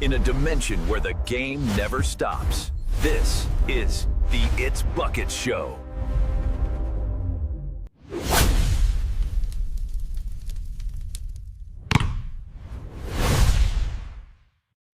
in a dimension where the game never stops. This is the It's Buckets Show.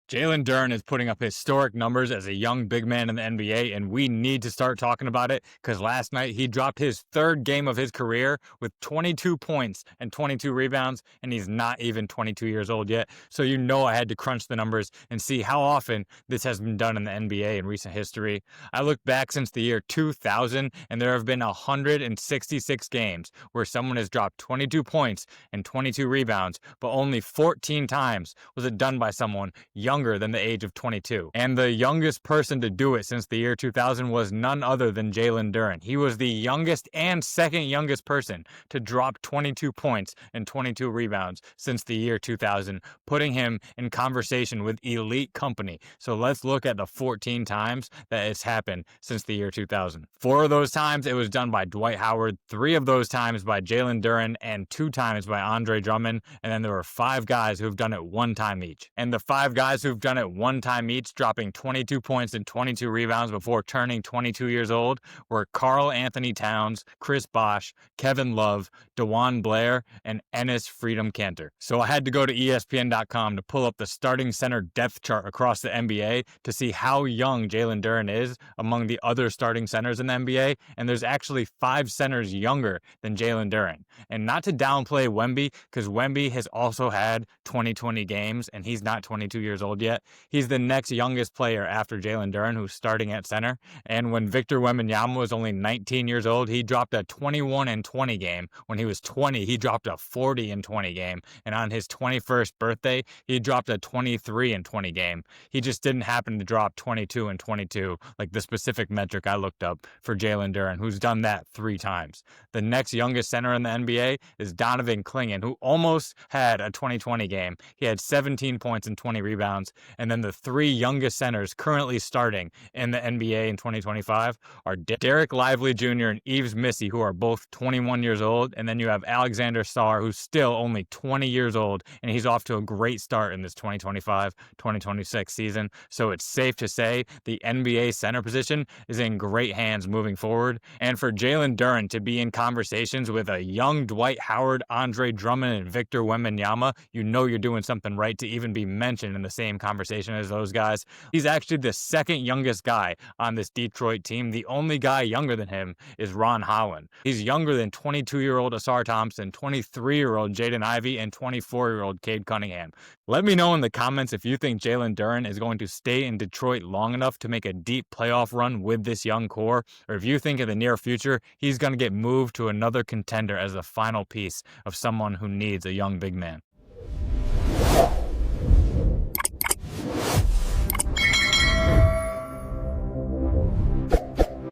Jalen Duren is putting up historic numbers as a young big man in the NBA, and we need to start talking about it because last night he dropped his third game of his career with 22 points and 22 rebounds, and he's not even 22 years old yet. So you know I had to crunch the numbers and see how often this has been done in the NBA in recent history. I looked back since the year 2000, and there have been 166 games where someone has dropped 22 points and 22 rebounds, but only 14 times was it done by someone younger than the age of 22. And the youngest person to do it since the year 2000 was none other than Jalen Duren. He was the youngest and second youngest person to drop 22 points and 22 rebounds since the year 2000, putting him in conversation with elite company. So let's look at the 14 times that it's happened since the year 2000. 4 of those times it was done by Dwight Howard, 3 of those times by Jalen Duren, and 2 times by Andre Drummond. And then there were 5 guys who've done it 1 time each. And the 5 guys who've done it 1 time each, dropping 22 points and 22 rebounds before turning 22 years old, were Karl Anthony Towns, Chris Bosh, Kevin Love, DeJuan Blair, and Enes Freedom Kanter. So I had to go to ESPN.com to pull up the starting center depth chart across the NBA to see how young Jalen Duren is among the other starting centers in the NBA, and there's actually 5 centers younger than Jalen Duren. And not to downplay Wemby, because Wemby has also had 2020 games, and he's not 22 years old yet. He's the next youngest player after Jalen Duren who's starting at center. And when Victor Wembanyama was only 19 years old, he dropped a 21-20 game. When he was 20, he dropped a 40-20 game. And on his 21st birthday, he dropped a 23-20 game. He just didn't happen to drop 22-22, like the specific metric I looked up for Jalen Duren, who's done that 3 times. The next youngest center in the NBA is Donovan Clingan, who almost had a 2020 game. He had 17 points and 20 rebounds. And then the 3 youngest centers currently starting in the NBA in 2025 are Derek Lively Jr. and Yves Missy, who are both 21 years old. And then you have Alexander Sarr, who's still only 20 years old, and he's off to a great start in this 2025-2026 season. So it's safe to say the NBA center position is in great hands moving forward. And for Jalen Duren to be in conversations with a young Dwight Howard, Andre Drummond, and Victor Wembanyama, you know you're doing something right to even be mentioned in the same conversation as those guys. He's actually the second youngest guy on this Detroit team. The only guy younger than him is Ron Holland. He's younger than 22-year-old Asar Thompson, 23-year-old Jaden Ivey, and 24-year-old Cade Cunningham. Let me know in the comments if you think Jalen Duren is going to stay in Detroit long enough to make a deep playoff run with this young core, or if you think in the near future he's going to get moved to another contender as the final piece of someone who needs a young big man.